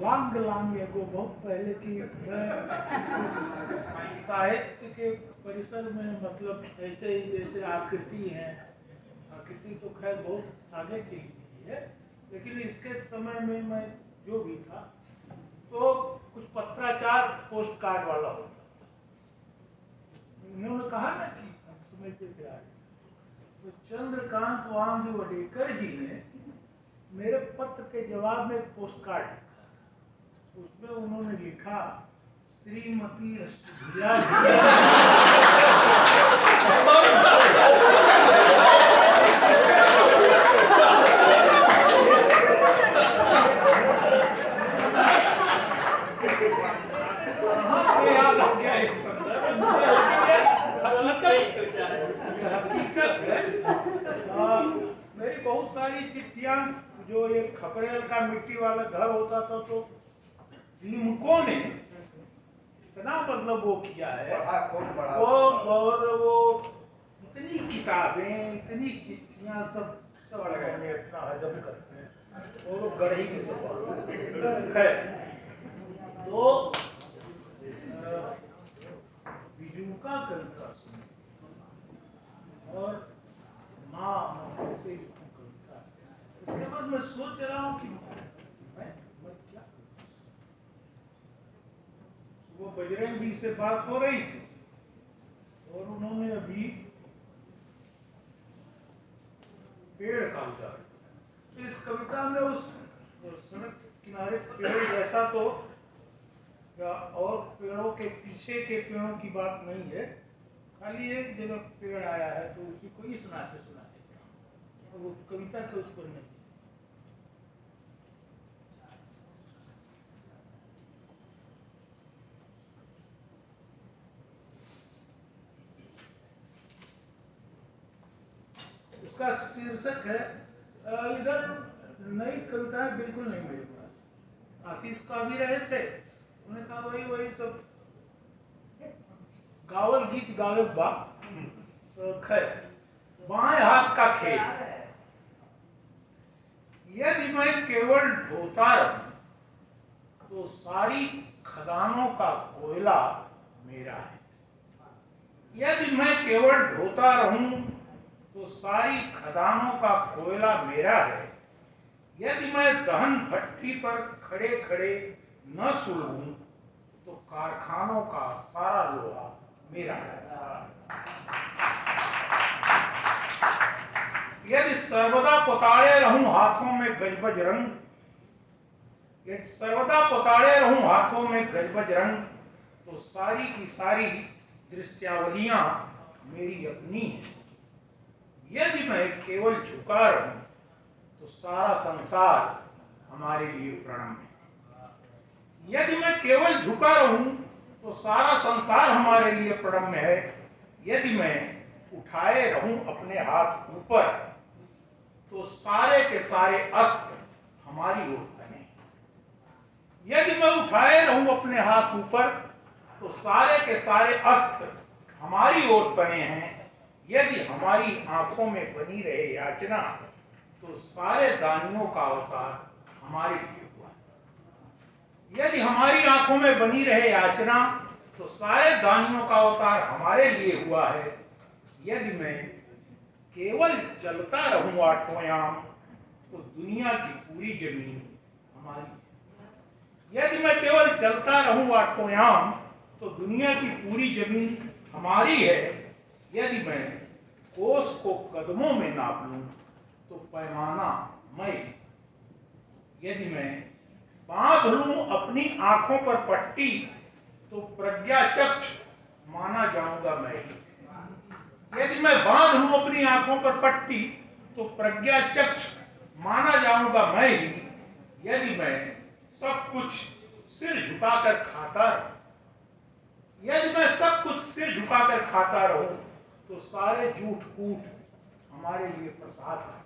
लांग लांग एगो बहुत पहले की साहित्य के परिसर में, मतलब ऐसे ही जैसे आकृति है, आकृति तो खैर बहुत आगे चली गई है, लेकिन इसके समय में मैं जो भी था तो कुछ पत्राचार पोस्ट कार्ड वाला होता था। उन्होंने कहा ना कि हम समझते थे आगे, तो चंद्रकांत वांग वडेकर जी ने मेरे पत्र के जवाब में एक पोस्ट कार्ड लिखा था। उसमें उन्होंने लिखा, श्रीमती अष्टभुजा याद आ गया एक संदर्भ, हकीकत है। मेरी बहुत सारी चिट्ठियां, जो ये खपरेल का मिट्टी वाला घर होता था, तो दीमकों ने इतना मतलब वो किया है, वो और वो इतनी किताबें, इतनी चिट्ठियां, सब में अपना हजम करते हैं और वो गढ़ी में सब है। तो बिजूका कविता सुनी और माँ ऐसे कविता, इसके बाद मैं सोच रहा हूँ कि मैं क्या, सुबह बजरंग जी से बात हो रही थी और उन्होंने अभी पेड़ का उदाहरण दिया। तो इस कविता में उस सड़क किनारे पेड़ जैसा तो या और पेड़ों के पीछे के पेड़ों की बात नहीं है, खाली एक जगह पेड़ आया है तो उसी को ही सुना देता हूँ, वो कविता के उस पर नहीं। इसका शीर्षक है, इधर नई कविताएं बिल्कुल नहीं मेरे पास। आशीष का भी रहे थे, उन्होंने कहा वही सब गावल गीत गावे बा। तो खैर, बाएं हाथ का खेल, यदि मैं केवल ढोता रहूं तो सारी खदानों का कोयला मेरा है। यदि मैं केवल ढोता रहूं तो सारी खदानों का कोयला मेरा है। यदि मैं दहन भट्टी पर खड़े खड़े न सुलगूं तो कारखानों का सारा लोहा मेरा है। यदि सर्वदा पोताड़े रहूं हाथों में गजबज रंग, यदि सर्वदा पोताड़े रहूं हाथों में गजबज रंग, तो सारी की सारी दृश्यावलियां मेरी अपनी हैं। यदि मैं केवल झुका रहूं तो सारा संसार हमारे लिए प्रणम है। यदि मैं केवल झुका रहूं तो सारा संसार हमारे लिए प्रणम है। यदि मैं उठाए रहूं अपने हाथ ऊपर तो सारे के सारे अस्त्र हमारी ओर बने। यदि मैं उठाए रहूं अपने हाथ ऊपर तो सारे के सारे अस्त्र हमारी ओर बने हैं। यदि हमारी आंखों में बनी रहे याचना तो सारे दानियों का अवतार हमारे लिए हुआ है। यदि हमारी आंखों में बनी रहे याचना तो सारे दानियों का अवतार हमारे लिए हुआ है। यदि मैं केवल चलता रहूं आठों याम तो दुनिया की पूरी जमीन हमारी है। यदि मैं केवल चलता रहूं आठों याम तो दुनिया की पूरी जमीन हमारी है। यदि मैं कोस को कदमों में नाप लूं तो पैमाना मैं। यदि मैं बांध लूं अपनी आंखों पर पट्टी तो प्रज्ञा चक्ष माना जाऊंगा मैं ही। यदि मैं बांध लूं अपनी आंखों पर पट्टी तो प्रज्ञा चक्ष माना जाऊंगा मैं ही। यदि मैं सब कुछ सिर झुकाकर खाता रहूं, यदि मैं सब कुछ सिर झुकाकर खाता रहूं तो सारे झूठ कूट हमारे लिए प्रसाद है।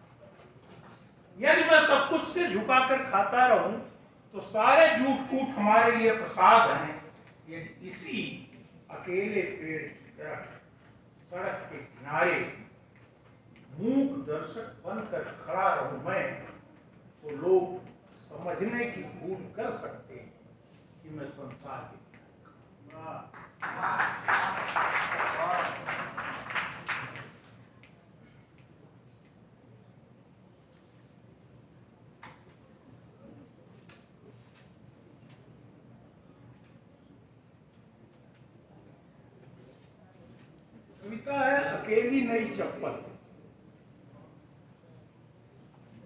यदि मैं सब कुछ सिर झुकाकर खाता रहूं तो सारे झूठ कूट हमारे लिए प्रसाद हैं। यदि इसी अकेले पेड़ की तरह सड़क के किनारे मूक दर्शक बनकर खड़ा रहूं मैं तो लोग समझने की भूल कर सकते हैं कि मैं संसार के कविता है अकेली नई चप्पल।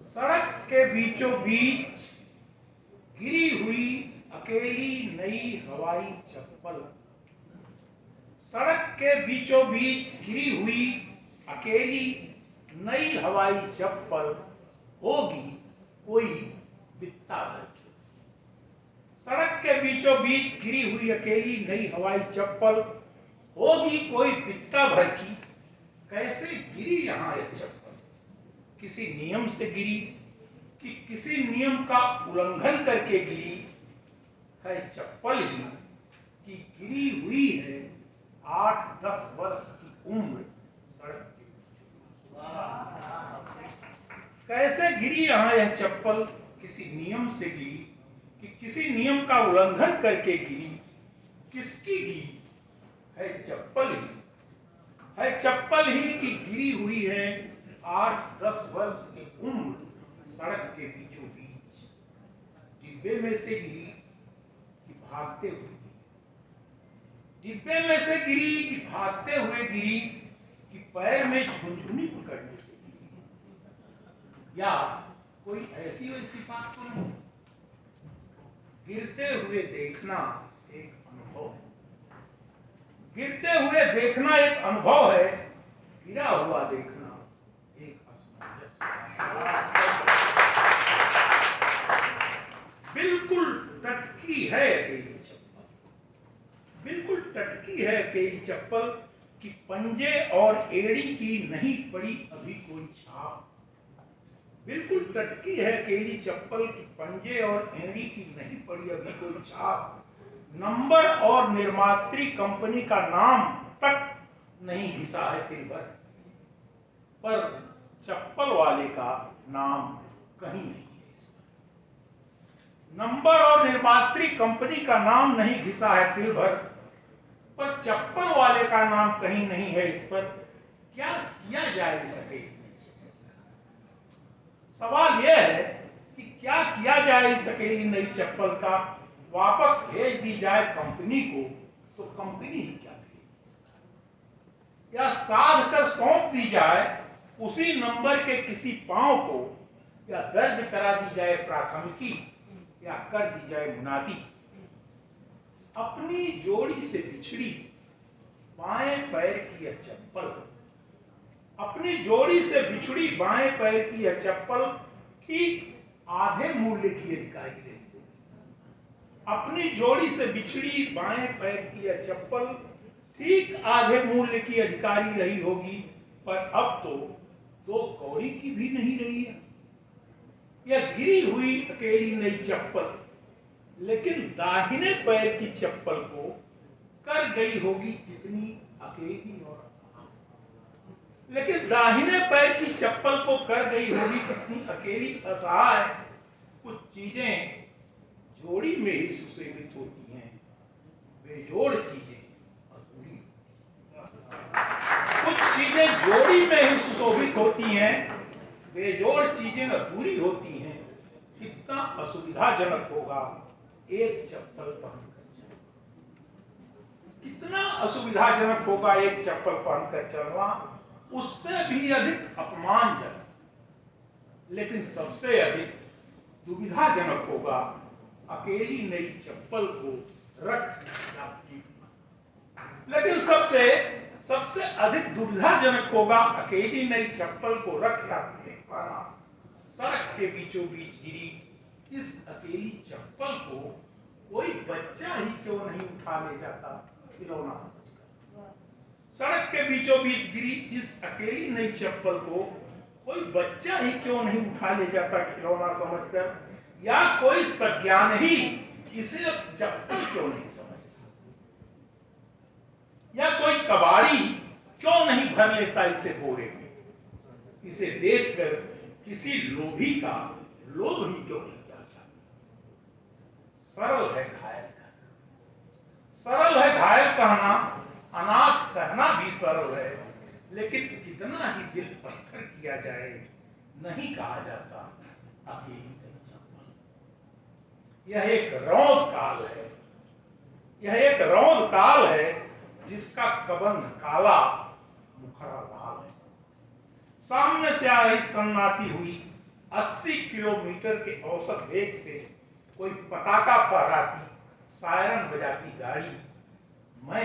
सड़क के बीचों बीच गिरी हुई अकेली नई हवाई चप्पल। सड़क के बीचों बीच गिरी हुई अकेली नई हवाई चप्पल होगी कोई बित्ता भर की। सड़क के बीचों बीच गिरी हुई अकेली नई हवाई चप्पल होगी कोई बित्ता भर की। कैसे गिरी यहाँ यह चप्पल? किसी नियम से गिरी कि किसी नियम का उल्लंघन करके गिरी है चप्पल ही कि गिरी हुई है 8-10 वर्ष की उम्र सड़क के। कैसे गिरी यहाँ यह चप्पल? किसी नियम से गिरी कि किसी नियम का उल्लंघन करके गिरी। किसकी गिरी? है चप्पल ही, है चप्पल ही कि गिरी हुई है 8-10 वर्ष की उम्र सड़क के बीचों बीच। डिब्बे में से गिरी कि भागते हुए गिरी। डिब्बे में से गिरी कि भागते हुए गिरी कि पैर में झुनझुनी पकड़ने से गिरी। या कोई ऐसी वैसी बात तो नहीं। गिरते हुए देखना एक अनुभव है। गिरते हुए देखना एक अनुभव है। गिरा हुआ देखना एक असमंजस। बिल्कुल टटकी है अकेली चप्पल। बिल्कुल टटकी है अकेली चप्पल कि पंजे और एड़ी की नहीं पड़ी अभी कोई छाप। बिल्कुल टटकी है अकेली चप्पल की पंजे और एड़ी की नहीं पड़ी अभी कोई छाप। नंबर और निर्मात्री कंपनी का नाम तक नहीं घिसा है दिल भर, पर चप्पल वाले का नाम कहीं नहीं है इस पर। नंबर और निर्मात्री कंपनी का नाम नहीं घिसा है दिल भर, पर चप्पल वाले का नाम कहीं नहीं है इस पर। क्या किया जा सके? सवाल यह है कि क्या किया जा सके नई चप्पल का? वापस भेज दी जाए कंपनी को तो कंपनी ही क्या करेगी? या साध कर सौंप दी जाए उसी नंबर के किसी पांव को, या दर्ज करा दी जाए प्राथमिकी, या कर दी जाए मुनादी। अपनी जोड़ी से बिछड़ी बाएं पैर की यह चप्पल, अपनी जोड़ी से बिछड़ी बाएं पैर की यह चप्पल ठीक आधे मूल्य की अधिकारी रही होगी। अपनी जोड़ी से बिछड़ी बाएं पैर की यह चप्पल ठीक आधे मूल्य की अधिकारी रही होगी, पर अब तो 2 कौड़ी की भी नहीं रही है। यह गिरी हुई अकेली नई चप्पल लेकिन दाहिने पैर की चप्पल को कर गई होगी कितनी अकेली और असहाय। लेकिन दाहिने पैर की चप्पल को कर गई होगी कितनी अकेली असहाय। कुछ चीजें जोड़ी में ही सुशोभित होती हैं, बेजोड़ चीजें अधूरी। कुछ चीजें जोड़ी में ही सुशोभित होती हैं, बेजोड़ चीजें अधूरी होती हैं। कितना असुविधाजनक होगा एक चप्पल पहनकर चलना। कितना असुविधाजनक होगा एक चप्पल पहनकर चलना, उससे भी अधिक अपमानजनक, लेकिन सबसे अधिक दुविधाजनक होगा अकेली नई चप्पल को रख या फेंकना। लेकिन सबसे अधिक दुविधाजनक होगा अकेली नई चप्पल को रख या फेंक पाना। सड़क के बीचों बीच गिरी इस अकेली चप्पल को कोई बच्चा ही क्यों नहीं उठा ले जाता खिलौना समझकर। सड़क के बीचों बीच गिरी इस अकेली नई चप्पल को कोई बच्चा ही क्यों नहीं उठा ले जाता खिलौना समझकर। या कोई सज्ञान ही इसे चप्पल क्यों नहीं समझता। या कोई कबाड़ी क्यों नहीं भर लेता इसे बोरे में। इसे देखकर किसी लोभी का लोभ ही क्यों नहीं जाता। सरल है घायल कहना, सरल है घायल कहना, अनाथ कहना भी सरल है, लेकिन कितना ही दिल पत्थर किया जाए नहीं कहा जाता अकेली नहीं चंपा। यह एक रौद काल है, यह एक रौद काल है जिसका कबंध काला मुखरा लाल है। सामने से आ रही सन्नाटी हुई 80 किलोमीटर के औसत वेग से कोई पटाखा फहराती सायरन बजाती गाड़ी मैं